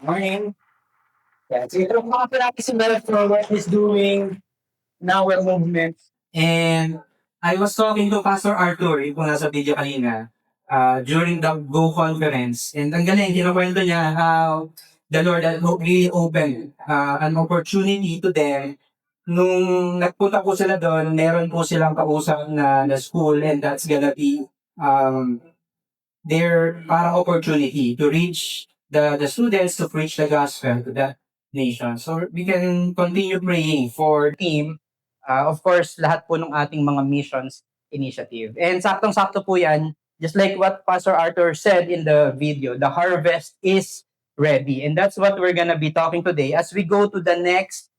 Morning. Yeah, so ito mga practice for what he's doing in our movement. And I was talking to Pastor Arthur, yung kung nasa video kanina, during the Go conference. And ang galing, kinakwento niya how the Lord had really opened an opportunity to them. Nung nagpunta po sila doon, meron po silang kausap na school, and that's gonna be um, their para opportunity to reach the students, to preach the gospel to the nation. So we can continue praying for team. Of course, lahat po ng ating mga missions initiative. And saktong-sakto po yan, just like what Pastor Arthur said in the video, the harvest is ready. And that's what we're gonna be talking today as we go to the next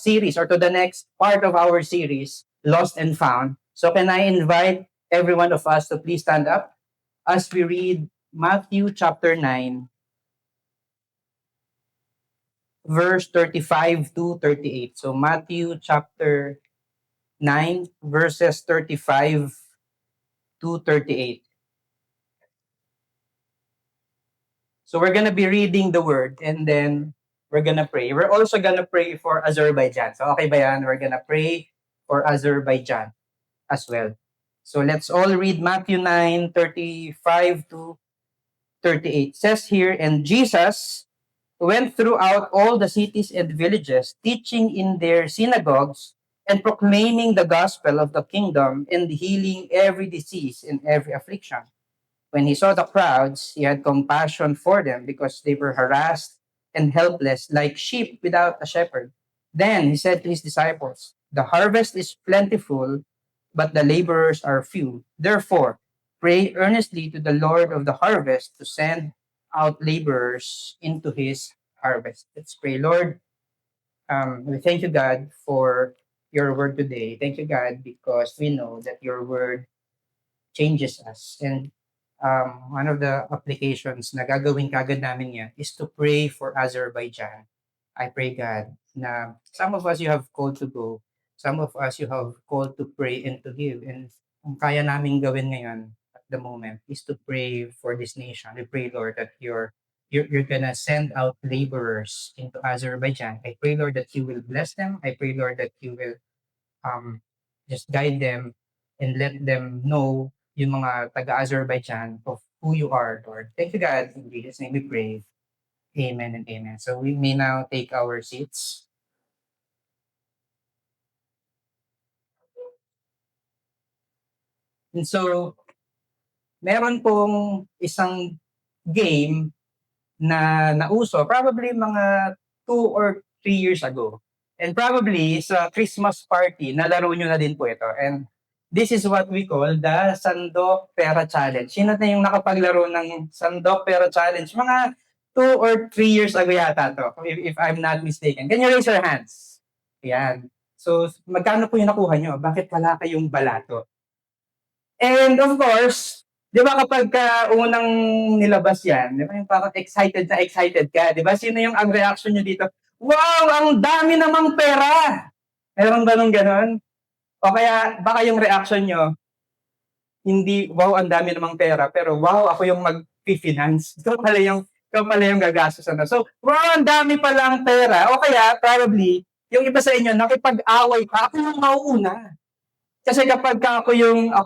series, or to the next part of our series, Lost and Found. So can I invite every one of us to please stand up as we read Matthew chapter 9, verse 35 to 38. So Matthew chapter 9, verses 35 to 38. So we're going to be reading the word, and then we're going to pray. We're also going to pray for Azerbaijan. So okay ba yan? We're going to pray for Azerbaijan as well. So let's all read Matthew 9, 35 to 38. It says here, and Jesus went throughout all the cities and villages, teaching in their synagogues and proclaiming the gospel of the kingdom and healing every disease and every affliction. When he saw the crowds, he had compassion for them because they were harassed and helpless like sheep without a shepherd. Then he said to his disciples, the harvest is plentiful, but the laborers are few. Therefore, pray earnestly to the Lord of the harvest to send out laborers into his harvest. Let's pray. Lord, we thank you, God, for your word today. Thank you, God, because we know that your word changes us. And one of the applications na gagawin kagad namin yan is to pray for Azerbaijan. I pray, God, na some of us you have called to go, some of us you have called to pray and to give. And ang kaya namin gawin ngayon at the moment is to pray for this nation. We pray, Lord, that you're gonna send out laborers into Azerbaijan. I pray, Lord, that you will bless them. I pray, Lord, that you will um, just guide them and let them know yung mga taga-Azerbaijan of who you are, Lord. Thank you, God. In Jesus' name we pray. Amen and amen. So we may now take our seats. And so, meron pong isang game na nauso, probably mga 2 or 3 years ago. And probably sa Christmas party, nalaro nyo na din po ito. And this is what we call the Sandok Pera Challenge. Sino na yung nakapaglaro ng Sandok Pera Challenge? Mga 2 or 3 years ago yata to, if I'm not mistaken. Can you raise your hands? Yan. So, magkano po yung nakuha nyo? Bakit wala kayong balato? And of course, di ba kapag unang nilabas yan, di ba yung parang excited na excited ka, di ba? Sino yung ang reaction nyo dito? Wow, ang dami namang pera! Meron ba nung ganon? O kaya baka yung reaction nyo, hindi, wow, ang dami namang pera, pero wow, ako yung mag-finance. Ikaw pala yung gagastos. So, wow, ang dami palang pera. O kaya, probably, yung iba sa inyo, nakipag-away pa, ako yung mauuna. Kasi kapag ako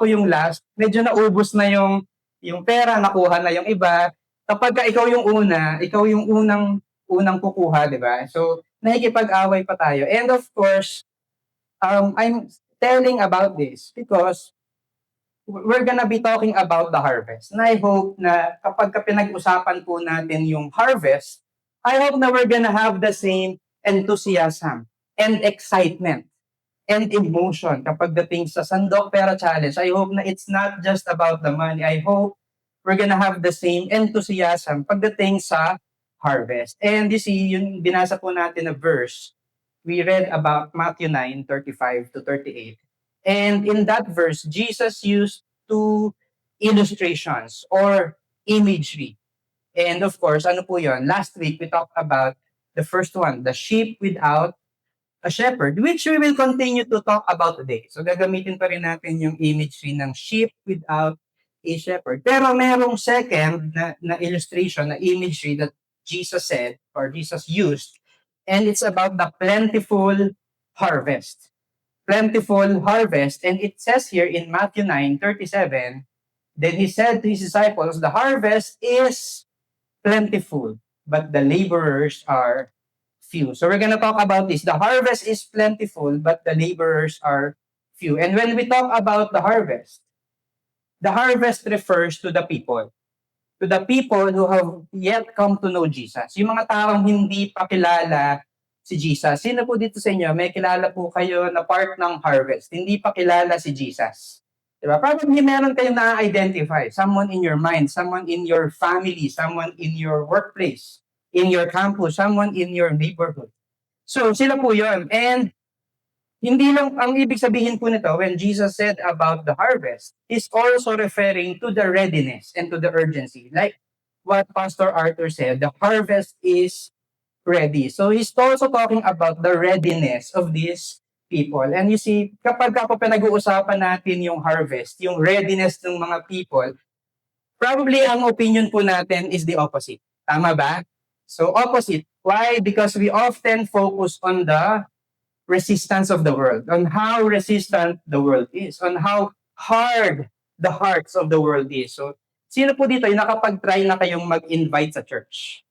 yung last, medyo naubos na yung pera, nakuha na yung iba. Kapag ikaw yung una, ikaw yung unang kukuha, di ba? So, nakikipag-away pa tayo. And of course, I'm telling about this because we're gonna be talking about the harvest. And I hope na kapag pinag-usapan po natin yung harvest, I hope na we're gonna have the same enthusiasm and excitement and emotion kapag dating sa Sandok Pera Challenge. I hope na it's not just about the money. I hope we're gonna have the same enthusiasm pagdating sa harvest. And you see, yung binasa po natin na verse, we read about Matthew 9:35 to 38. And in that verse, Jesus used two illustrations or imagery. And of course, ano po yun? Last week, we talked about the first one, the sheep without a shepherd, which we will continue to talk about today. So gagamitin pa rin natin yung imagery ng sheep without a shepherd. Pero merong second na illustration, na imagery that Jesus said or Jesus used, and it's about the plentiful harvest. Plentiful harvest, and it says here in Matthew 9:37, then he said to his disciples, the harvest is plentiful, but the laborers are few. So we're going to talk about this. The harvest is plentiful, but the laborers are few. And when we talk about the harvest refers to the people. To the people who have yet come to know Jesus. Yung mga taong hindi pa kilala si Jesus. Sino po dito sa inyo, may kilala po kayo na part ng harvest, hindi pa kilala si Jesus? Diba? Probably meron kayong na-identify. Someone in your mind, someone in your family, someone in your workplace, in your campus, someone in your neighborhood. So, sila po yun. And hindi lang, ang ibig sabihin po nito, when Jesus said about the harvest, is also referring to the readiness and to the urgency. Like what Pastor Arthur said, the harvest is ready. So he's also talking about the readiness of these people. And you see, kapag ako pinag-uusapan natin yung harvest, yung readiness ng mga people, probably ang opinion po natin is the opposite. Tama ba? So opposite. Why? Because we often focus on the resistance of the world, on how resistant the world is, on how hard the hearts of the world is. So, sino po dito yung nakapag-try na kayong mag-invite sa church?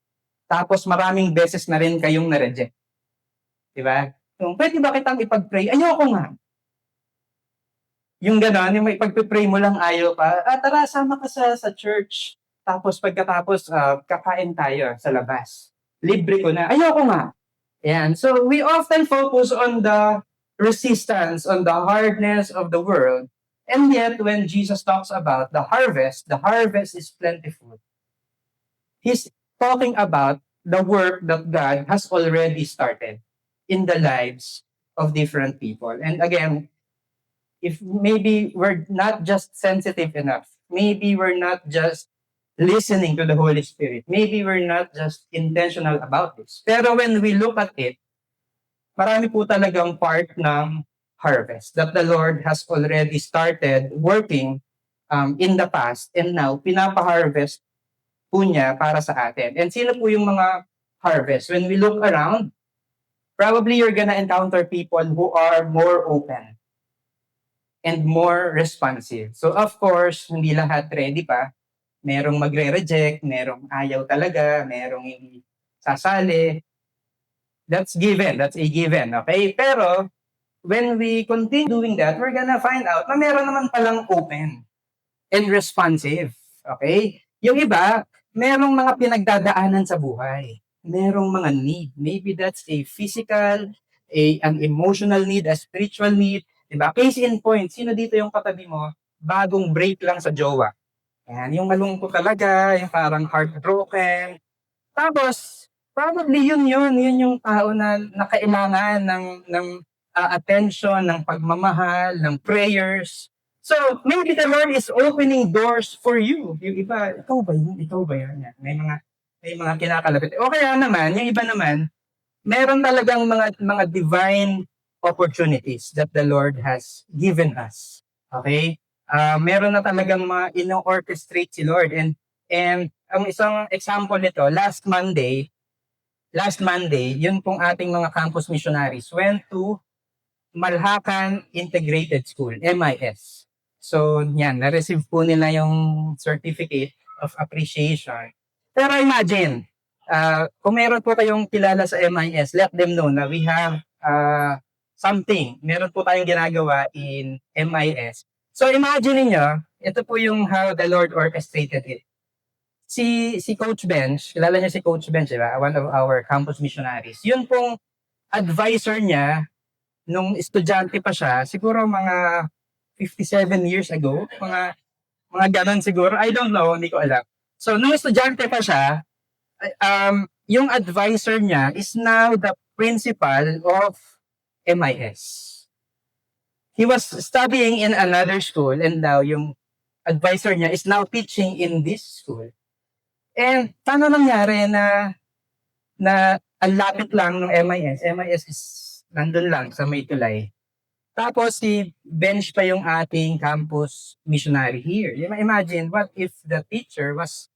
Tapos maraming beses na rin kayong na-reject. Diba? So, pwede ba kitang ipag-pray? Ayoko nga. Yung gano'n, yung ipag-pray mo lang ayaw pa, tara, sama ka sa church. Tapos pagkatapos, kakain tayo sa labas. Libre ko na. Ayoko nga. And so we often focus on the resistance, on the hardness of the world. And yet, when Jesus talks about the harvest is plentiful. He's talking about the work that God has already started in the lives of different people. And again, if maybe we're not just sensitive enough, maybe we're not just listening to the Holy Spirit. Maybe we're not just intentional about this. Pero when we look at it, marami po talagang part ng harvest that the Lord has already started working in the past and now pinapa-harvest po niya para sa atin. And sino po yung mga harvest? When we look around, probably you're gonna encounter people who are more open and more responsive. So of course, hindi lahat ready pa. Merong magre-reject, merong ayaw talaga, merong hindi sasali. That's given, that's a given, okay? Pero, when we continue doing that, we're gonna find out na meron naman palang open and responsive, okay? Yung iba, merong mga pinagdadaanan sa buhay. Merong mga need. Maybe that's a physical, an emotional need, a spiritual need. Diba? Case in point, sino dito yung katabi mo, bagong break lang sa jowa? Yan, yung malungkot talaga, yung parang heartbroken. Tapos, probably yun yung tao na nakailangan ng attention, ng pagmamahal, ng prayers. So, maybe the Lord is opening doors for you. Yung iba, ikaw ba yun? Ikaw ba yan? May mga kinakalapit. O kaya naman, yung iba naman, meron talagang mga divine opportunities that the Lord has given us. Okay? Meron na talagang mga ino-orchestrate si Lord. And ang isang example nito, last Monday, yun pong ating mga campus missionaries went to Malhacan Integrated School, MIS. So, yan, na-receive po nila yung certificate of appreciation. Pero imagine, kung meron po kayong kilala sa MIS, let them know na we have something. Meron po tayong ginagawa in MIS. So imagine niyo, ito po yung how the Lord orchestrated it. Si Coach Bench, kilala niya si Coach Bench, diba? One of our campus missionaries. Yun pong advisor niya nung estudyante pa siya, siguro mga 57 years ago, mga ganon siguro. I don't know, hindi ko alam. So nung estudyante pa siya, yung advisor niya is now the principal of MIS. He was studying in another school and now yung advisor niya is now teaching in this school. And paano nangyari na ang lapit lang ng MIS? MIS is nandun lang sa May Tulay. Tapos si Bench pa yung ating campus missionary here. Imagine, what if the teacher was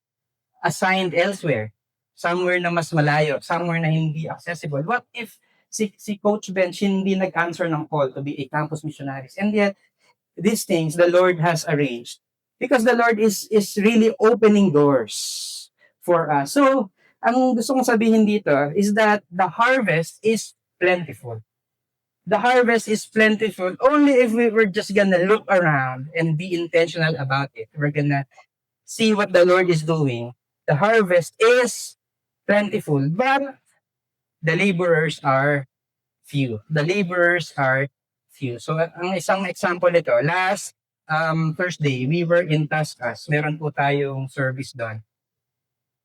assigned elsewhere? somewhere na mas malayo, somewhere na hindi accessible. What if si Coach Bench hindi nag-answer ng call to be a campus missionaries? And yet, these things the Lord has arranged because the Lord is really opening doors for us. So, ang gusto kong sabihin dito is that the harvest is plentiful. The harvest is plentiful only if we were just gonna look around and be intentional about it. We're gonna see what the Lord is doing. The harvest is plentiful, but the laborers are few. The laborers are few. So, ang isang example nito, last Thursday, we were in Tascas. Meron po tayong service doon.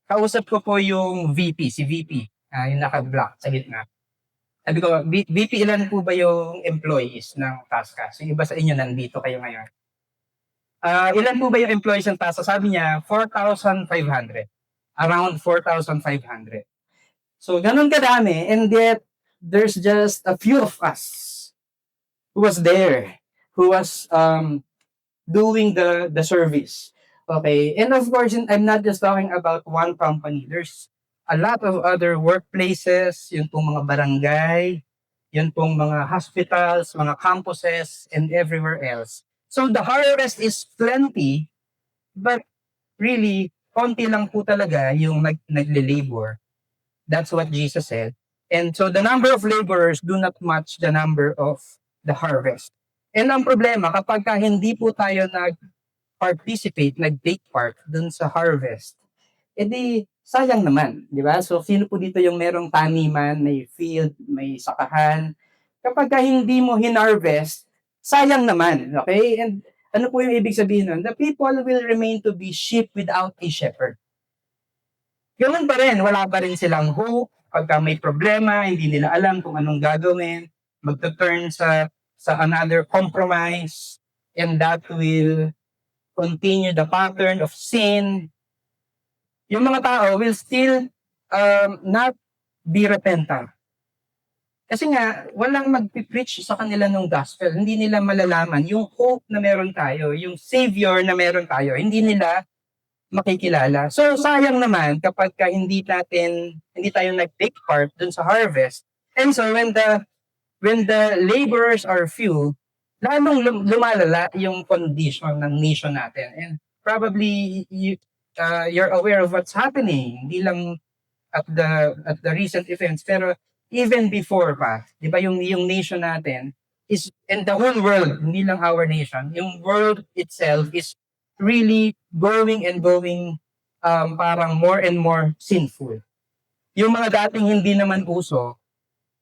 Kausap ko po yung VP, si VP, yung naka-block sa gitna. Sabi ko, VP, ilan po ba yung employees ng Tascas? Yung iba sa inyo nandito kayo ngayon. Ilan po ba yung employees ng Tascas? Sabi niya, 4,500. Around 4,500. So, ganun kadami, and yet, there's just a few of us who was there, who was doing the service. Okay, and of course, I'm not just talking about one company. There's a lot of other workplaces, yun pong mga barangay, yun pong mga hospitals, mga campuses, and everywhere else. So the harvest is plenty, but really, konti lang po talaga yung nagle-labor. That's what Jesus said. And so the number of laborers do not match the number of the harvest. And ang problema, kapag hindi po tayo nag-participate, nag-take part dun sa harvest, edi sayang naman, di ba? So sino po dito yung merong taniman, may field, may sakahan? Kapag hindi mo hinarvest, sayang naman, okay? And ano po yung ibig sabihin nun? The people will remain to be sheep without a shepherd. Ganun pa rin, wala pa rin silang hope. Pagka may problema, hindi nila alam kung anong gagawin, magta-turn sa another compromise, and that will continue the pattern of sin. Yung mga tao will still not be repentant. Kasi nga, walang mag-preach sa kanila ng gospel. Hindi nila malalaman yung hope na meron tayo, yung savior na meron tayo. Hindi nila makikilala. So, sayang naman kapag hindi tayo nag-take part dun sa harvest. And so, when the laborers are few, lalong lumalala yung condition ng nation natin. And probably, you're aware of what's happening. Hindi lang at the recent events, pero even before pa, di ba yung nation natin is, and the whole world, hindi lang our nation, yung world itself is really going and going parang more and more sinful. Yung mga dating hindi naman uso,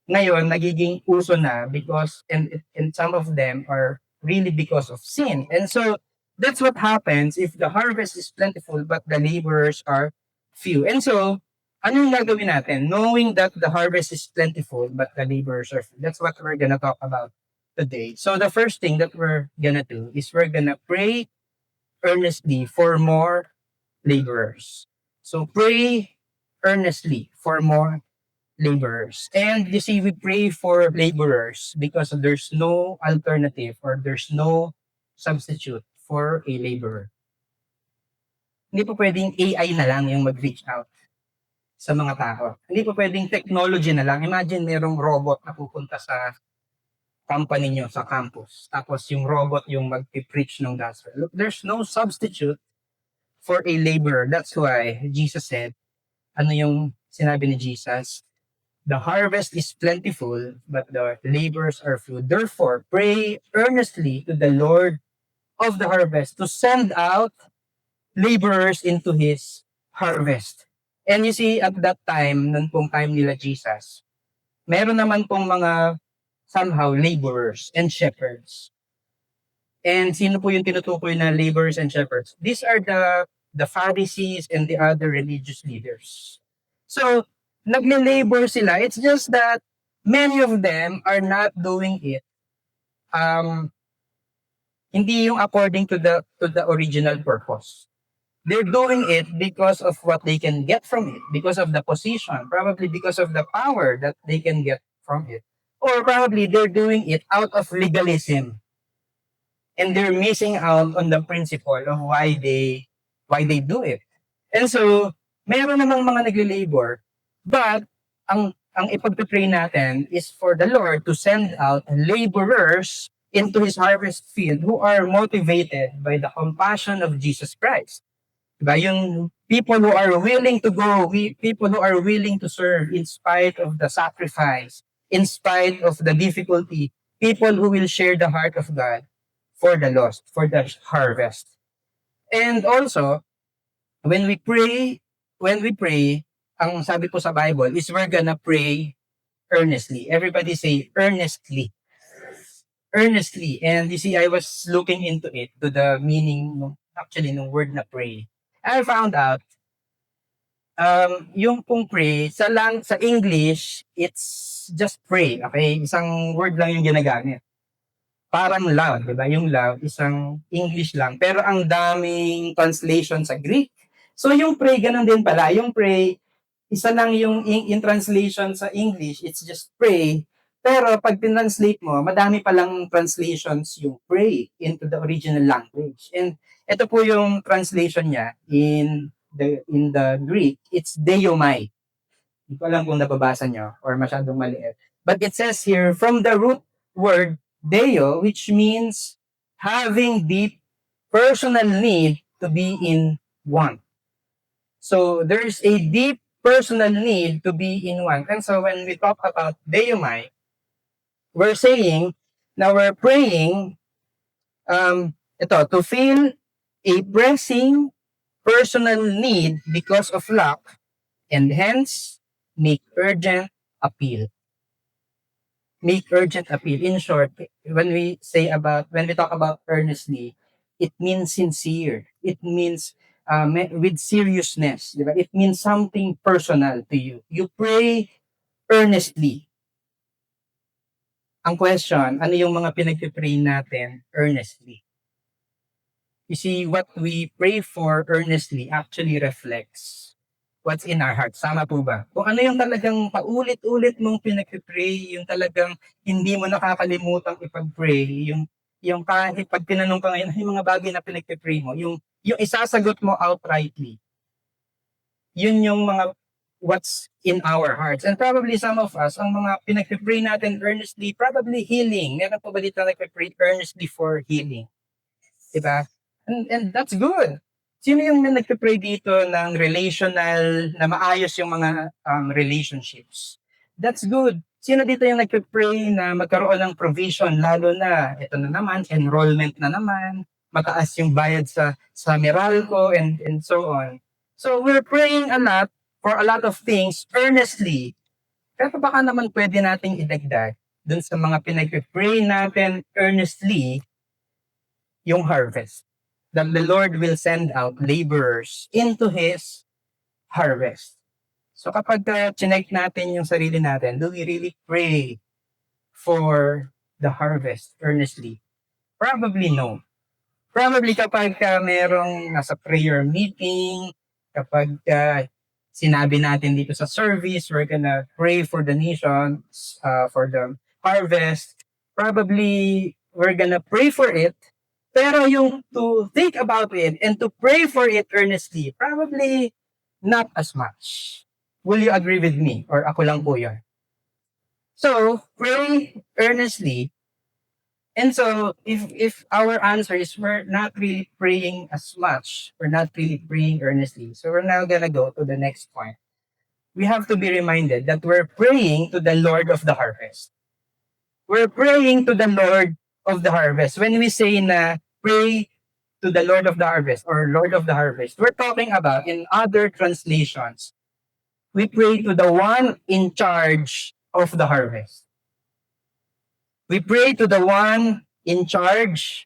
ngayon nagiging uso na because, and some of them are really because of sin. And so, that's what happens if the harvest is plentiful but the laborers are few. And so, ano yung gagawin natin? Knowing that the harvest is plentiful but the laborers are few. That's what we're gonna talk about today. So, the first thing that we're gonna do is we're gonna pray earnestly for more laborers. So, pray earnestly for more laborers. And you see, we pray for laborers because there's no alternative or there's no substitute for a laborer. Hindi po pwedeng AI na lang yung mag-reach out sa mga tao. Hindi po pwedeng technology na lang. Imagine merong robot na pupunta sa company nyo, sa campus. Tapos yung robot yung mag-preach ng gospel. Look, there's no substitute for a laborer. That's why Jesus said, ano yung sinabi ni Jesus? The harvest is plentiful, but the laborers are few. Therefore, pray earnestly to the Lord of the harvest to send out laborers into His harvest. And you see, at that time, nun pong time nila Jesus, meron naman pong mga somehow laborers and shepherds. And sino po yung tinutukoy na laborers and shepherds? These are the Pharisees and the other religious leaders. So, nagle-labor sila. It's just that many of them are not doing it hindi yung according to the original purpose. They're doing it because of what they can get from it, because of the position, probably because of the power that they can get from it. Or probably they're doing it out of legalism. And they're missing out on the principle of why they do it. And so, Meron namang mga nagle-labor, but ang ipagpe-pray natin is for the Lord to send out laborers into His harvest field who are motivated by the compassion of Jesus Christ. Diba? Yung people who are willing to go, people who are willing to serve in spite of the sacrifice, in spite of the difficulty, people who will share the heart of God for the lost, for the harvest. And also, when we pray, ang sabi po sa Bible is we're gonna pray earnestly. Everybody say earnestly. Earnestly. And you see, I was looking into it, to the meaning, actually, ng word na pray. I found out, yung pong pray, sa English, it's just pray, okay? Isang word lang yung ginagamit. Parang love, di ba? Yung love, isang English lang. Pero ang daming translation sa Greek. So yung pray, ganun din pala. Yung pray, isa lang yung in translation sa English, it's just pray. Pero pag tinranslate mo, madami palang translations yung pray into the original language. And ito po yung translation niya in the Greek, it's deomai. Hindi ko alam kung nababasa nyo or masyadong maliit. But it says here, from the root word deo, which means having deep personal need to be in one. So there's a deep personal need to be in one. And so when we talk about deomai, we're saying, now we're praying, to feel a pressing personal need because of lack, and hence make urgent appeal. Make urgent appeal. In short, when we talk about earnestly, it means sincere. It means with seriousness. Diba? It means something personal to you. You pray earnestly. Ang question, ano yung mga pinag-pray natin earnestly? You see, what we pray for earnestly actually reflects what's in our heart. Sama po ba? Kung ano yung talagang paulit-ulit mong pinag-pray, yung talagang hindi mo nakakalimutang ipag-pray, yung kahit pag tinanong ka ngayon, yung mga bagay na pinag-pray mo, yung isasagot mo outrightly. Yun yung mga what's in our hearts. And probably some of us, ang mga pinag-pray natin earnestly, probably healing. Meron po ba dito nag-pray earnestly for healing? Diba? And that's good. Sino yung nagpe-pray dito ng relational, na maayos yung mga relationships? That's good. Sino dito yung nagpe-pray na magkaroon ng provision, lalo na, ito na naman, enrollment na naman, mataas yung bayad sa Meralco, and so on. So we're praying a lot for a lot of things earnestly. Pero baka naman pwede nating idagdag dun sa mga pinag-pray natin earnestly, yung harvest. That the Lord will send out laborers into His harvest. So kapag chinek natin yung sarili natin, do we really pray for the harvest earnestly? Probably no. Probably kapag merong nasa prayer meeting, kapag sinabi natin dito sa service, we're gonna pray for the nations, for the harvest, probably we're gonna pray for it. Pero yung to think about it and to pray for it earnestly, probably not as much. Will you agree with me? Or ako lang po yun? So, pray earnestly. And so, if our answer is we're not really praying as much, we're not really praying earnestly, so we're now gonna go to the next point. We have to be reminded that we're praying to the Lord of the harvest. We're praying to the Lord of the harvest. When we say na pray to the Lord of the harvest or Lord of the harvest, we're talking about, in other translations, we pray to the one in charge of the harvest. We pray to the one in charge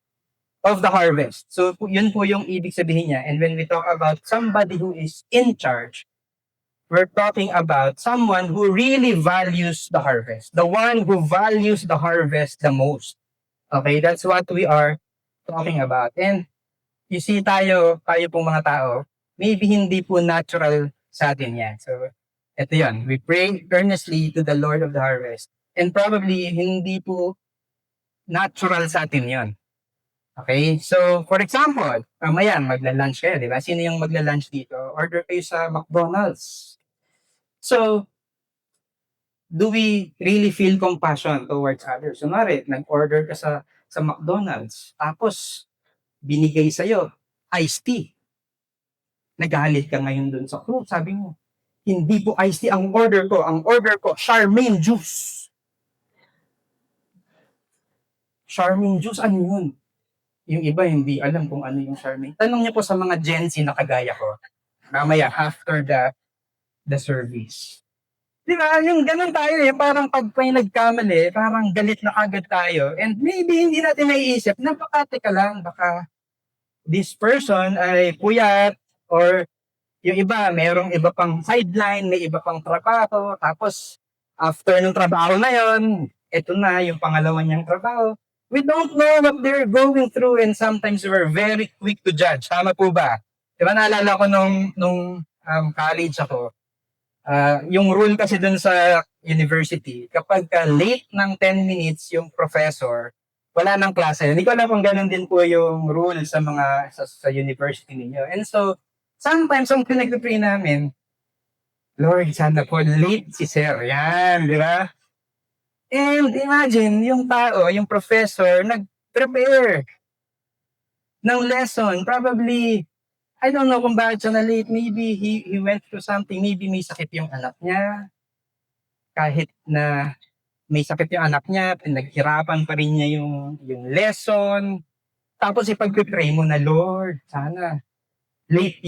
of the harvest. So yun po yung ibig sabihin niya. And when we talk about somebody who is in charge, we're talking about someone who really values the harvest. The one who values the harvest the most. Okay, that's what we are talking about. And you see, tayo pong mga tao, maybe hindi po natural sa atin yan. So, ito yan. We pray earnestly to the Lord of the harvest. And probably, hindi po natural sa atin yon. Okay? So, for example, mamaya magla-lunch kayo, di ba? Sino yung magla-lunch dito? Order kayo sa McDonald's. So, do we really feel compassion towards others? Kunwari, nag-order ka sa McDonald's, tapos binigay sa'yo, iced tea. Nagalit ka ngayon dun sa crew, sabi mo, hindi po iced tea ang order ko. Ang order ko, Charmaine juice. Charmaine juice, ano yun? Yung iba hindi alam kung ano yung Charmaine. Tanong niyo po sa mga Gen Z na kagaya ko. Mamaya, after the service. Di ba? Yung ganun tayo eh. Parang pag may nagkamali, parang galit na agad tayo. And maybe hindi natin naiisip na baka teka lang, baka this person ay puyat or yung iba, mayroong iba pang sideline, may iba pang trabaho. Tapos, after ng trabaho na yon, ito na yung pangalawa niyang trabaho. We don't know what they're going through and sometimes we're very quick to judge. Tama po ba? Diba naalala ko nung college ako, yung rule kasi dun sa university, kapag late ng 10 minutes yung professor, wala nang klase. Hindi ko alam kung ganun din po yung rule sa university ninyo. And so, sometimes ang pinag-pray namin, Lord, sana po late si Sir. Yan, di ba? And imagine, yung tao, yung professor, nag-prepare ng lesson. Probably, I don't know kung bakit siya na late. Maybe he went through something. Maybe may sakit yung anak niya. Kahit na may sakit yung anak niya, pinaghirapan pa rin niya yung lesson. Tapos ipag-pray mo na, Lord, sana late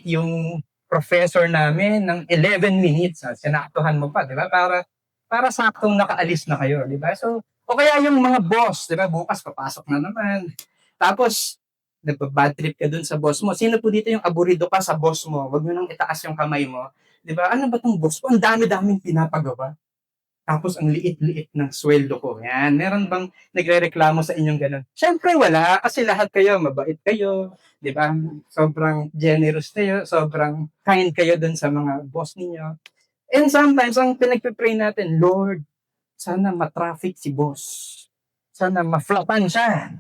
yung professor namin ng 11 minutes. Sinaktuhan mo pa, di ba? Para saktong nakaalis na kayo, di ba? So, o kaya yung mga boss, di ba? Bukas papasok na naman. Tapos, nagpa-bad trip ka dun sa boss mo. Sino po dito yung aburido ka sa boss mo? Huwag mo nang itaas yung kamay mo. Di ba? Ano ba tong boss ko? Ang dami-daming pinapagawa. Tapos ang liit-liit ng sweldo ko. Yan. Meron bang nagrereklamo sa inyong ganun? Siyempre wala. Kasi lahat kayo, mabait kayo. Di ba? Sobrang generous kayo. Sobrang kind kayo dun sa mga boss ninyo. And sometimes, ang pinagpipray natin, Lord, sana matraffic si boss. Sana ma-flopan siya.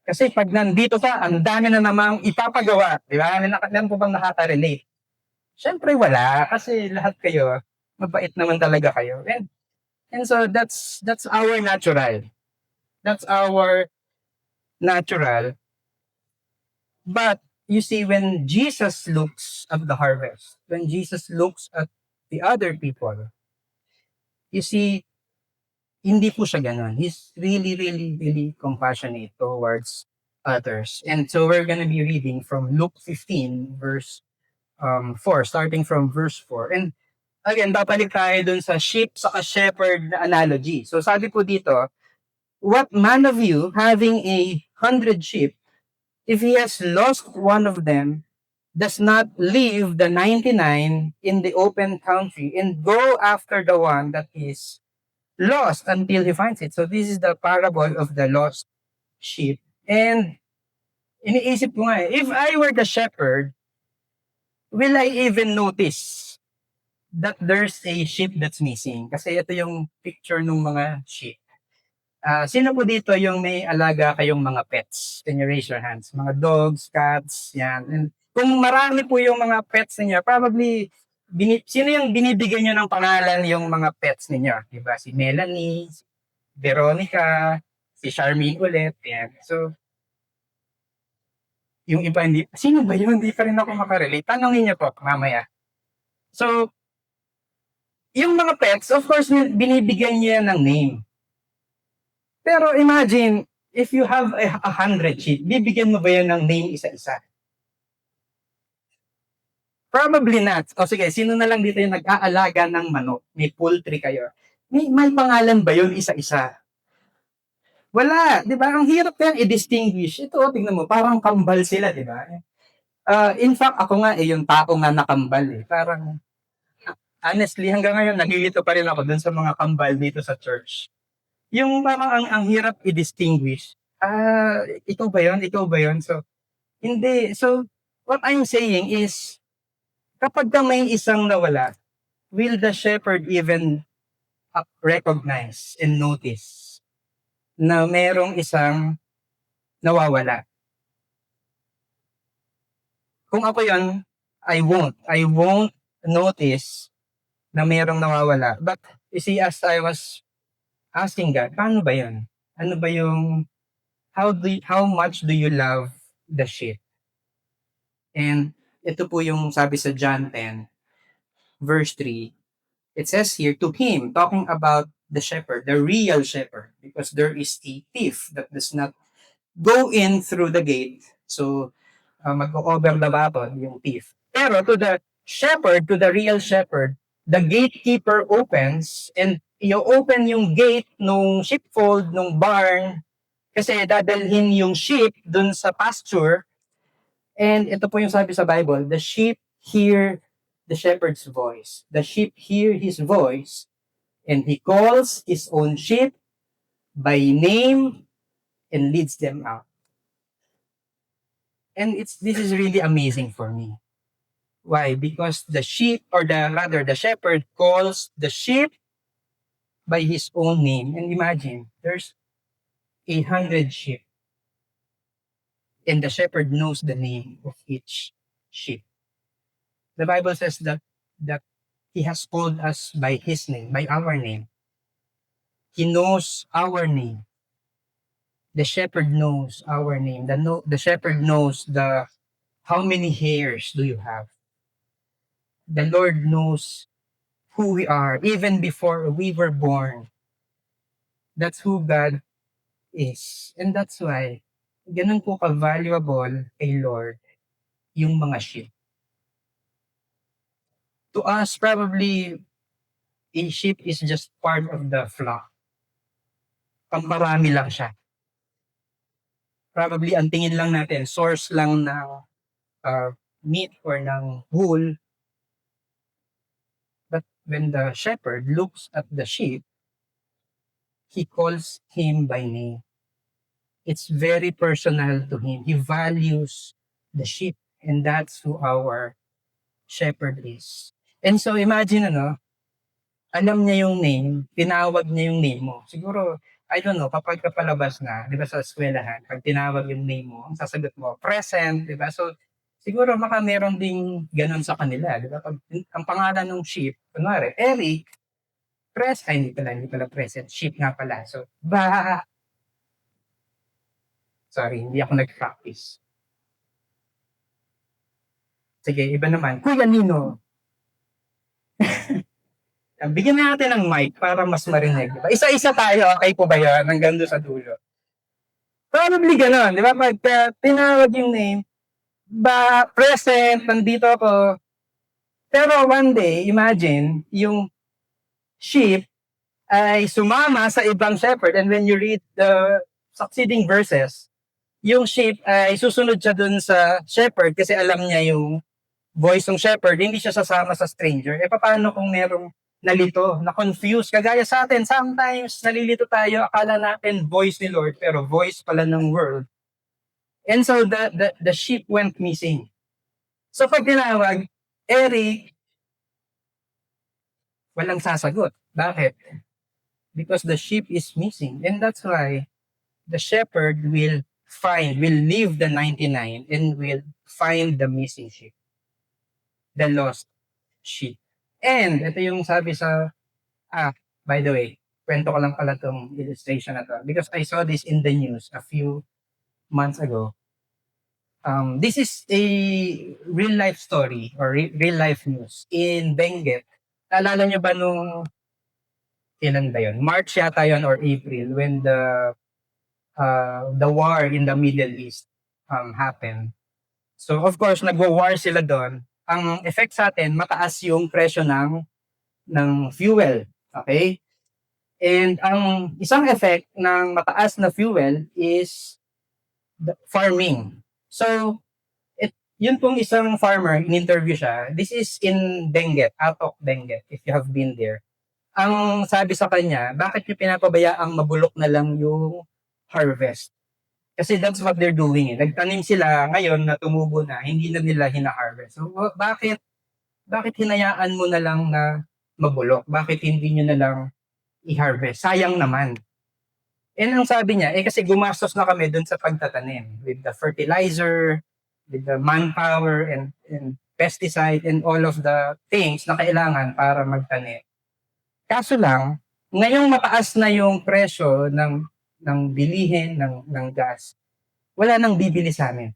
Kasi pag nandito ka, ang dami na namang ipapagawa. Di ba? Meron po bang nakaka-relate? Siyempre wala. Kasi lahat kayo, mabait naman talaga kayo. And so that's our natural. That's our natural. But you see, when Jesus looks at the harvest, when Jesus looks at the other people, you see, hindi po siya ganun. He's really, really, really compassionate towards others. And so we're gonna be reading from Luke 15, verse 4, starting from verse 4. And again, babalik tayo dun sa sheep sa shepherd na analogy. So sabi po dito, what man of you, having 100 sheep, if he has lost one of them, does not leave the 99 in the open country and go after the one that is lost until he finds it? So this is the parable of the lost sheep. And iniisip ko nga if I were the shepherd, will I even notice that there's a sheep that's missing? Kasi ito yung picture ng mga sheep. Sino po dito yung may alaga kayong mga pets? Can you raise your hands? Mga dogs, cats, yan. And kung marami po yung mga pets niyo, probably, sino yung binibigyan nyo ng pangalan yung mga pets ninyo? Diba? Si Melanie, si Veronica, si Charmaine ulit, yan. So, yung iba hindi, sino ba yun? Hindi pa rin ako makarelate. Tanongin niyo po, mamaya. So, yung mga pets, of course, binibigyan niya ng name. Pero imagine, if you have 100 sheep, bibigyan mo ba yan ng name isa-isa? Probably not. O sige, sino na lang dito yung nag-aalaga ng manok? May poultry kayo. May pangalan ba yun isa-isa? Wala. Di ba? Ang hirap yan i-distinguish. Ito, tingnan mo, parang kambal sila, di ba? In fact, ako nga yung tao nga nakambal eh. Parang, honestly, hanggang ngayon, nagilito pa rin ako dun sa mga kambal dito sa church. Yung parang ang hirap i-distinguish. Ikaw ba yun? Ikaw ba yun? So, hindi. So, what I'm saying is, kapag ka may isang nawala, will the shepherd even recognize and notice na merong isang nawawala. Kung ako yon, I won't notice na mayroong nawawala. But you see, as I was asking God, paano ba yun? Ano ba yung, how much do you love the sheep? And ito po yung sabi sa John 10, verse 3. It says here, to him, talking about the shepherd, the real shepherd, because there is a thief that does not go in through the gate. So, mag-over the baton, yung thief. Pero to the shepherd, to the real shepherd, the gatekeeper opens and i-open yung gate nung sheepfold, nung barn, kasi dadalhin yung sheep dun sa pasture. And ito po yung sabi sa Bible, the sheep hear the shepherd's voice. The sheep hear his voice and he calls his own sheep by name and leads them out. And this is really amazing for me. Why? Because the sheep, or the shepherd calls the sheep by his own name. And imagine, there's 100 sheep. And the shepherd knows the name of each sheep. The Bible says that he has called us by his name, by our name. He knows our name. The shepherd knows our name. The shepherd knows how many hairs do you have. The Lord knows who we are even before we were born. That's who God is. And that's why ganun po ka-valuable kay Lord yung mga sheep. To us, probably a sheep is just part of the flock. Pamparami lang siya. Probably ang tingin lang natin, source lang ng meat or ng wool. But when the shepherd looks at the sheep, he calls him by name. It's very personal to him. He values the sheep, and that's who our shepherd is. And so imagine, alam niya yung name, tinawag niya yung name mo. Siguro, I don't know, kapag kapalabas na, di ba sa eskwelahan, pag tinawag yung name mo, ang sasagot mo, present, di ba? So, siguro meron ding ganun sa kanila, di ba? Pag ang pangalan ng sheep, kunwari, Eric, hindi pala present, sheep nga pala. So, sorry, hindi ako nag-practice. Sige, iba naman. Kuya Nino. Bigyan natin ng mic para mas marinig. Diba? Isa-isa tayo, okay po ba yun? Hanggang doon sa dulo. Probably gano'n, di ba? Pag tinawag yung name, present, nandito ako. Pero one day, imagine, yung sheep ay sumama sa ibang shepherd, and when you read the succeeding verses, yung sheep ay susunod siya dun sa shepherd kasi alam niya yung voice ng shepherd, hindi siya sasama sa stranger. Paano kung merong nalito, na-confuse, kagaya sa atin, sometimes nalilito tayo, akala natin voice ni Lord, pero voice pala ng world. And so the sheep went missing. So pag tinawag, Eric, walang sasagot. Bakit? Because the sheep is missing. And that's why the shepherd will leave the 99 and will find the missing sheep. The lost sheep. And ito yung sabi sa, by the way, kwento ko lang pala tong illustration na to because I saw this in the news a few months ago. This is a real life story or real life news in Benguet. Naalala nyo ba nung kailan ba yun? March yata yun or April when the war in the Middle East happened. So of course, nagwa-war sila doon. Ang effect sa atin, mataas yung presyo ng fuel. Okay? And ang isang effect ng mataas na fuel is the farming. So, yun pong isang farmer, in-interview siya. This is in Benguet, Atok Benguet, if you have been there. Ang sabi sa kanya, bakit yung pinapabayaang mabulok na lang yung harvest? Kasi that's what they're doing. Nagtanim sila ngayon na tumubo na, hindi na nila hina-harvest. So, bakit hinayaan mo na lang na mabulok? Bakit hindi nyo na lang i-harvest? Sayang naman. And ang sabi niya, kasi gumastos na kami dun sa pagtatanim with the fertilizer, with the manpower and pesticide and all of the things na kailangan para magtanim. Kaso lang, ngayong mataas na yung presyo ng bilihin ng gas, wala nang bibili sa amin.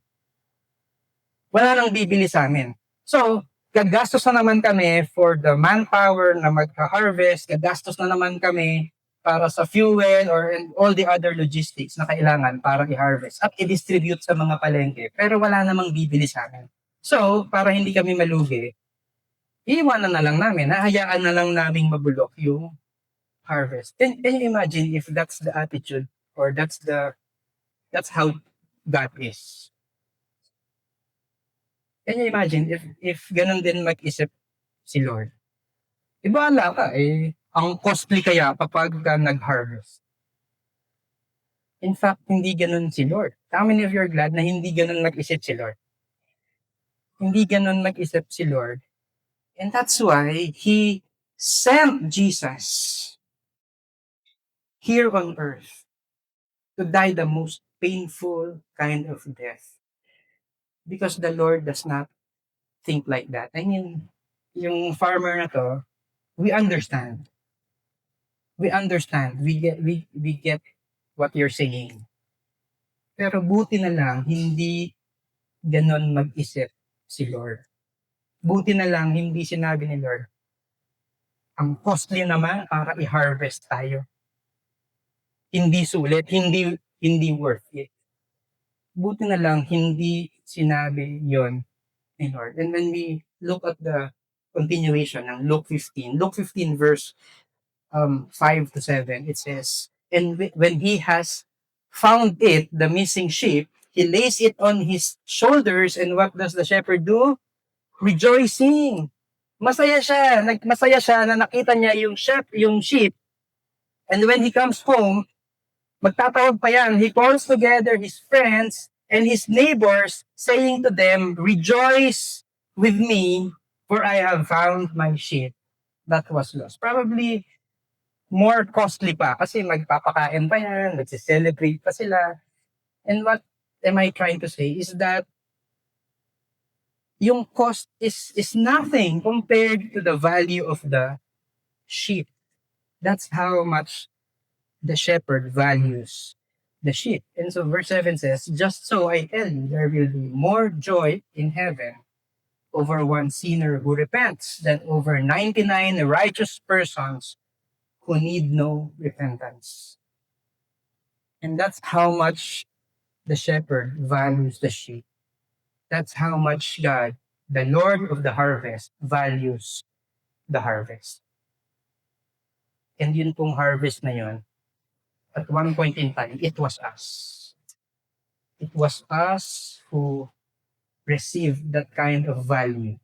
Wala nang bibili sa amin. So, gagastos na naman kami for the manpower na magka-harvest, gagastos na naman kami para sa fuel or and all the other logistics na kailangan para i-harvest at i-distribute sa mga palengke. Pero wala namang bibili sa amin. So, para hindi kami malugi, iiwanan na lang namin, hahayaan na lang naming mabulok yung harvest. Can you imagine if that's the attitude or that's how God is? Can you imagine if ganun din mag-isip si Lord? Ibahala ka ang costly kaya kapag ka nag-harvest. In fact, hindi ganun si Lord. How many of you are glad na hindi ganun mag-isip si Lord? Hindi ganun mag-isip si Lord. And that's why He sent Jesus here on earth to die the most painful kind of death. Because the Lord does not think like that. I mean, yung farmer na to, we understand. We understand. We get what you're saying. Pero buti na lang, hindi ganon mag-isip si Lord. Buti na lang, hindi sinabi ni Lord, ang costly naman para i-harvest tayo. Hindi sulit, hindi worth it. Buti na lang, hindi sinabi yon ni Lord. And when we look at the continuation ng Luke 15 verse 5 to 7, it says, and when he has found it, the missing sheep, he lays it on his shoulders, and what does the shepherd do? Rejoicing. Masaya siya na nakita niya yung sheep. And when he comes home, magtatawag pa yan. He calls together his friends and his neighbors, saying to them, rejoice with me, for I have found my sheep that was lost. Probably more costly pa kasi magpapakain pa yan, nagse-celebrate pa sila. And what am I trying to say is that yung cost is nothing compared to the value of the sheep. That's how much the shepherd values the sheep. And so verse 7 says, just so I tell you, there will be more joy in heaven over one sinner who repents than over 99 righteous persons who need no repentance. And that's how much the shepherd values the sheep. That's how much God, the Lord of the harvest, values the harvest. And yun pong harvest na yun, at one point in time, it was us. It was us who received that kind of value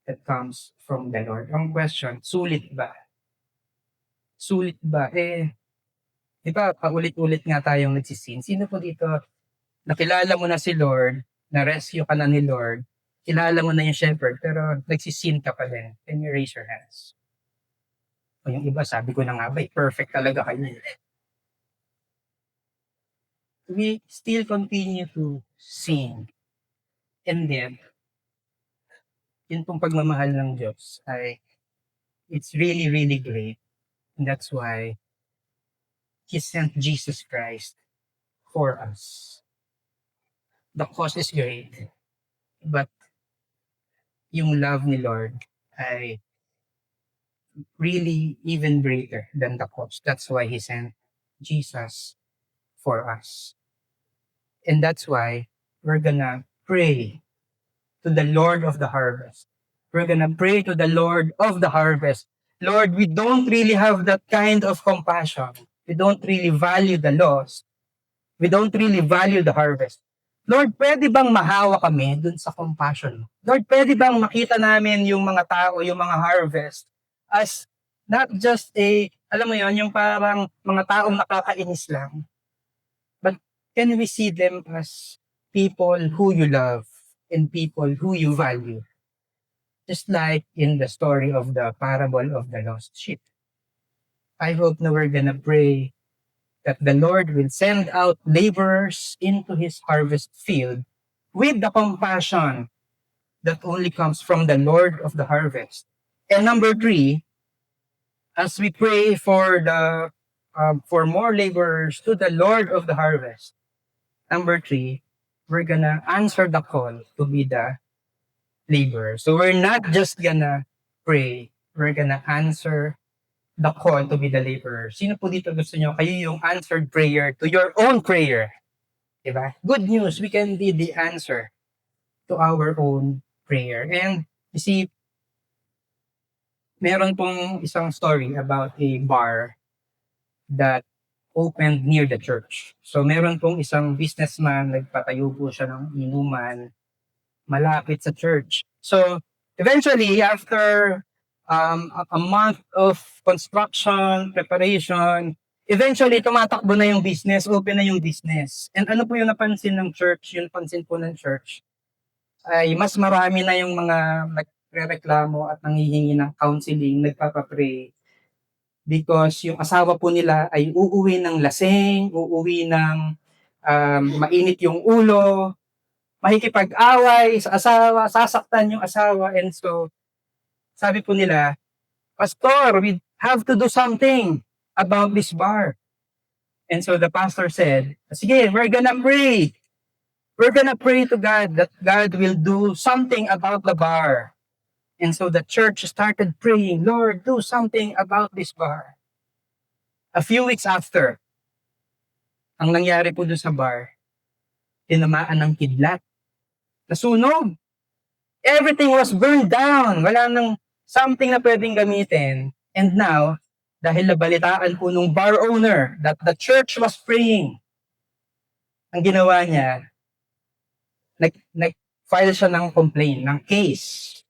that comes from the Lord. Ang question, sulit ba? Sulit ba? Di ba, paulit-ulit nga tayong nagsisin. Sino po dito, nakilala mo na si Lord, na-rescue ka na ni Lord, kilala mo na yung shepherd, pero nagsisin ka pa din. Can you raise your hands? O yung iba, sabi ko na nga ba, perfect talaga kayo. We still continue to sin. And then, yun pong pagmamahal ng Diyos ay it's really, really great. And that's why He sent Jesus Christ for us. The cost is great, but yung love ni Lord ay really even greater than the cost. That's why He sent Jesus for us. And that's why we're gonna pray to the Lord of the harvest. We're gonna pray to the Lord of the harvest. Lord, we don't really have that kind of compassion. We don't really value the lost. We don't really value the harvest. Lord, pwede bang mahawa kami dun sa compassion? Lord, pwede bang makita namin yung mga tao, yung mga harvest as not just alam mo yon, yung parang mga taong nakakainis lang. But can we see them as people who you love and people who you value? Just like in the story of the parable of the lost sheep. I hope na we're gonna pray that the Lord will send out laborers into his harvest field with the compassion that only comes from the Lord of the harvest. And number 3, as we pray for more laborers to the Lord of the harvest, number 3, we're gonna answer the call to be the laborer. So we're not just gonna pray, we're gonna answer the call to be the laborer. Sino po dito gusto nyo kayo yung answered prayer to your own prayer? Diba? Good news, we can be the answer to our own prayer. And you see, meron pong isang story about a bar that opened near the church. So meron pong isang businessman, nagpatayo po siya ng inuman malapit sa church. So eventually, after a month of construction, preparation, eventually tumatakbo na yung business, open na yung business. And ano po yung napansin ng church, yung pansin po ng church, ay mas marami na yung mga nagre-reklamo at nanghihingi ng counseling, nagpapapray. Because yung asawa po nila ay uuwi ng lasing, uuwi ng mainit yung ulo, makikipag-away sa asawa, sasaktan yung asawa. And so, sabi po nila, Pastor, we have to do something about this bar. And so the pastor said, sige, we're gonna pray. We're gonna pray to God that God will do something about the bar. And so the church started praying, Lord, do something about this bar. A few weeks after, ang nangyari po doon sa bar, tinamaan ng kidlat. Nasunog. Everything was burned down. Wala nang something na pwedeng gamitin. And now, dahil nabalitaan po nung bar owner that the church was praying, ang ginawa niya, nag-file siya ng complaint, ng case,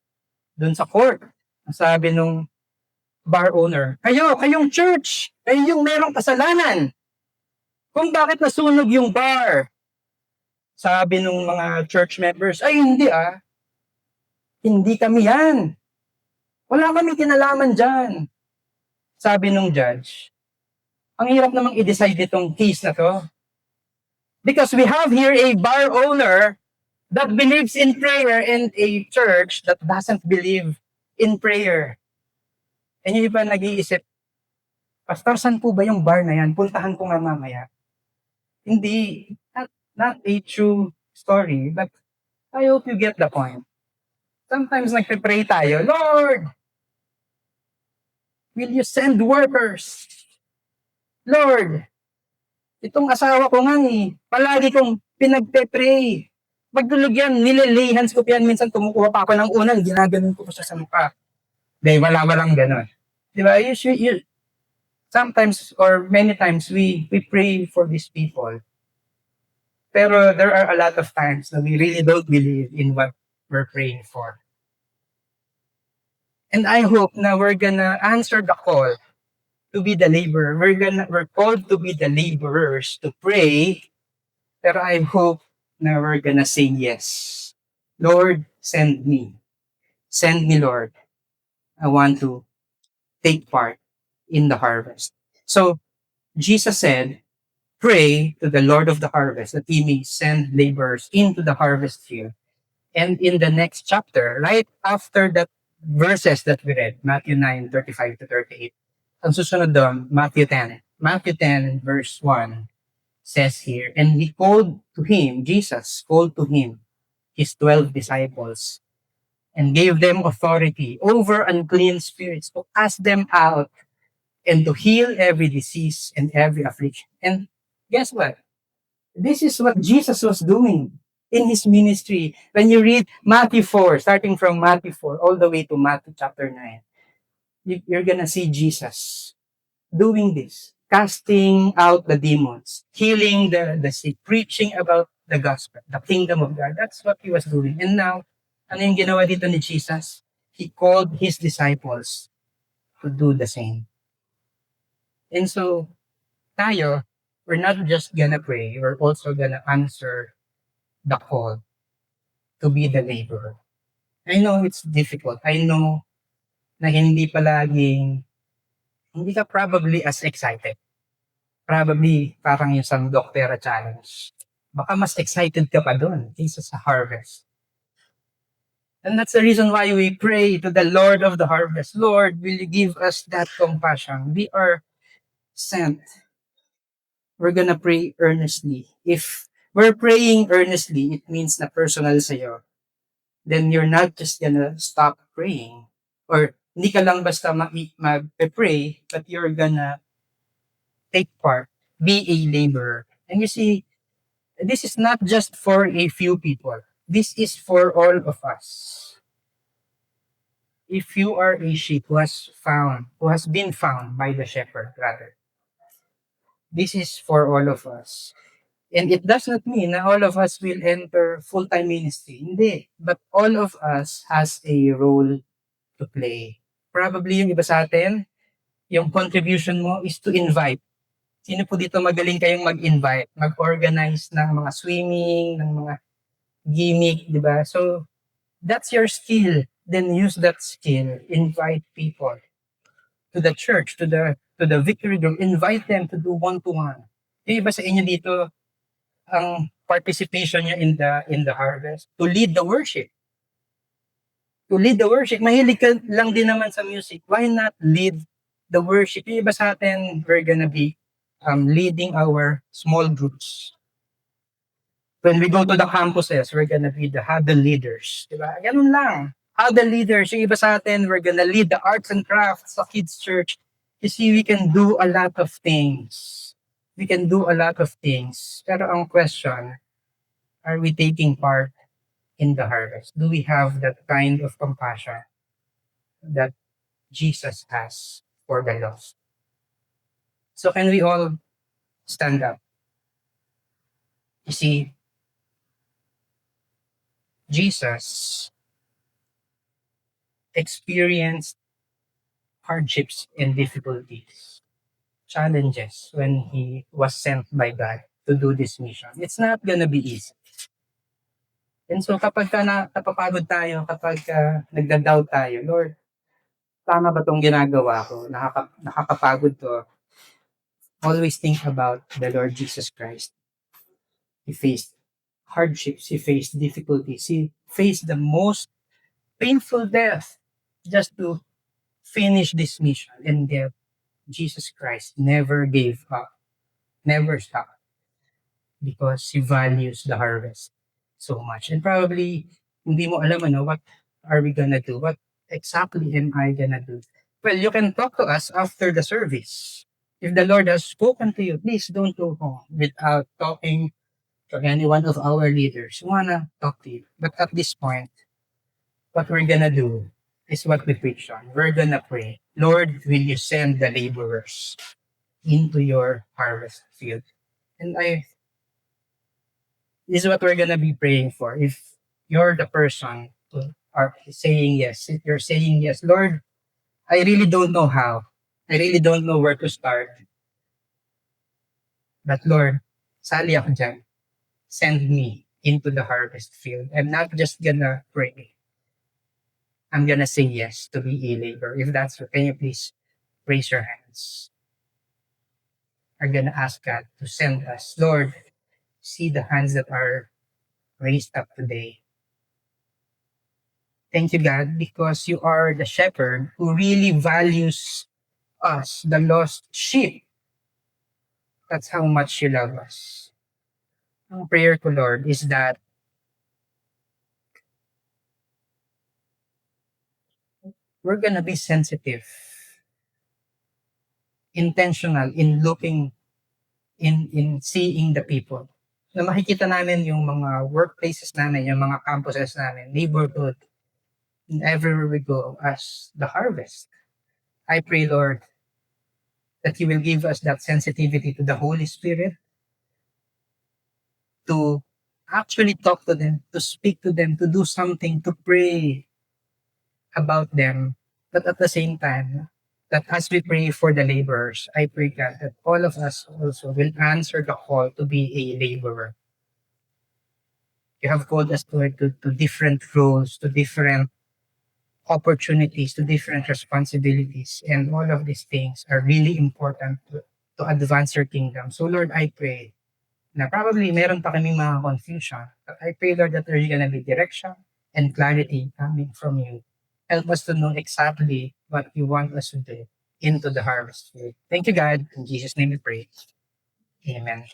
dun sa court. Sabi nung bar owner, kayong church, kayo yung merong kasalanan. Kung bakit nasunog yung bar. Sabi nung mga church members, ay hindi hindi kami yan. Wala kami kinalaman dyan. Sabi nung judge, ang hirap namang i-decide itong case na to. Because we have here a bar owner that believes in prayer and a church that doesn't believe in prayer. And yung iba nag-iisip, Pastor, saan po ba yung bar na yan? Puntahan ko nga mamaya. Hindi, not a true story, but I hope you get the point. Sometimes nagpe-pray tayo, Lord, will you send workers? Lord, itong asawa ko nga palagi kong pinagpe-pray. Pagdulog yan, nililay hands ko yan, minsan kumukuha pa ako ng unan, ginaganon ko pa siya sa mukha. Dahil walang ganon. Diba? Sometimes or many times we pray for these people. Pero there are a lot of times that we really don't believe in what we're praying for. And I hope na we're gonna answer the call to be the laborer. We're called to be the laborers to pray. Pero I hope na we're gonna say yes. Lord, send me. Send me, Lord. I want to take part in the harvest. So, Jesus said, pray to the Lord of the harvest that he may send laborers into the harvest field. And in the next chapter, right after that verses that we read, Matthew 9:35 to 38, ang susunod doon, Matthew 10. Matthew 10 verse 1 says here, and he called to him, Jesus called to him his 12 disciples and gave them authority over unclean spirits to cast them out and to heal every disease and every affliction. And guess what? This is what Jesus was doing in his ministry. When you read Matthew 4, starting from Matthew 4 all the way to Matthew chapter 9, you're gonna see Jesus doing this, casting out the demons, healing the sick, preaching about the gospel, the kingdom of God. That's what he was doing. And now, ano yung ginawa dito ni Jesus? He called his disciples to do the same. And so, tayo, we're not just gonna pray, we're also gonna answer the call to be the laborer. I know it's difficult. I know na hindi ka probably as excited. Probably parang yung sa Doctera Challenge. Baka mas excited ka pa doon kaysa sa harvest. And that's the reason why we pray to the Lord of the harvest. Lord, will you give us that compassion? We are sent. We're gonna pray earnestly. If we're praying earnestly, it means na personal sa'yo. Then you're not just gonna stop praying. Or hindi ka lang basta mag-pray, but you're gonna take part, be a laborer. And you see, this is not just for a few people. This is for all of us. If you are a sheep who has been found by the shepherd, rather, this is for all of us. And it does not mean na all of us will enter full-time ministry. Hindi. But all of us has a role to play. Probably yung iba sa atin, yung contribution mo is to invite. Sino po dito magaling kayong mag-invite, mag-organize ng mga swimming, ng mga gimmick, di ba? So, that's your skill. Then use that skill. Invite people to the church, to the victory room. Invite them to do one-to-one. Yung iba sa inyo dito, ang participation niya in the harvest, to lead the worship. To lead the worship. Mahilig ka lang din naman sa music. Why not lead the worship? Yung iba sa atin, we're gonna be leading our small groups. When we go to the campuses, we're gonna be the huddle leaders. Diba? Ganun lang. Huddle leaders. Yung iba sa atin, we're gonna lead the arts and crafts sa kids' church. You see, we can do a lot of things. We can do a lot of things. Pero ang question, are we taking part in the harvest? Do we have that kind of compassion that Jesus has for the lost? So can we all stand up? You see, Jesus experienced hardships and difficulties, challenges when he was sent by God to do this mission. It's not gonna be easy. And so kapag napapagod tayo, kapag nagda-doubt tayo, Lord, tama ba tong ginagawa ko? Nakakapagod to. Always think about the Lord Jesus Christ. He faced hardships, he faced difficulties, he faced the most painful death just to finish this mission. And yet, Jesus Christ never gave up, never stopped, because he values the harvest so much. And probably, hindi mo alam what are we gonna do? What exactly am I gonna do? Well, you can talk to us after the service. If the Lord has spoken to you, please don't go home without talking to any one of our leaders who wanna talk to you. But at this point, what we're gonna do is what we preach on. We're gonna pray, Lord, will you send the laborers into your harvest field? And this is what we're gonna be praying for. If you're the person who are saying yes, if you're saying yes, Lord, I really don't know how. I really don't know where to start. But Lord, sali ako dyan. Send me into the harvest field. I'm not just gonna pray. I'm gonna say yes to be a laborer. If that's what, can you please raise your hands? I'm gonna ask God to send us. Lord, see the hands that are raised up today. Thank you, God, because you are the shepherd who really values us, the lost sheep. That's how much you love us. Ang prayer ko, Lord, is that we're gonna be sensitive, intentional in looking, in seeing the people. Na makikita namin yung mga workplaces namin, yung mga campuses namin, neighborhood, and everywhere we go as the harvest. I pray, Lord, that you will give us that sensitivity to the Holy Spirit, to actually talk to them, to speak to them, to do something, to pray about them. But at the same time, that as we pray for the laborers, I pray, God, that all of us also will answer the call to be a laborer. You have called us to different roles, to different opportunities, to different responsibilities. And all of these things are really important to advance your kingdom. So Lord, I pray na probably meron pa kaming mga confusion. But I pray, Lord, that there's gonna be direction and clarity coming from you. Help us to know exactly what you want us to do into the harvest field. Thank you, God. In Jesus' name we pray. Amen.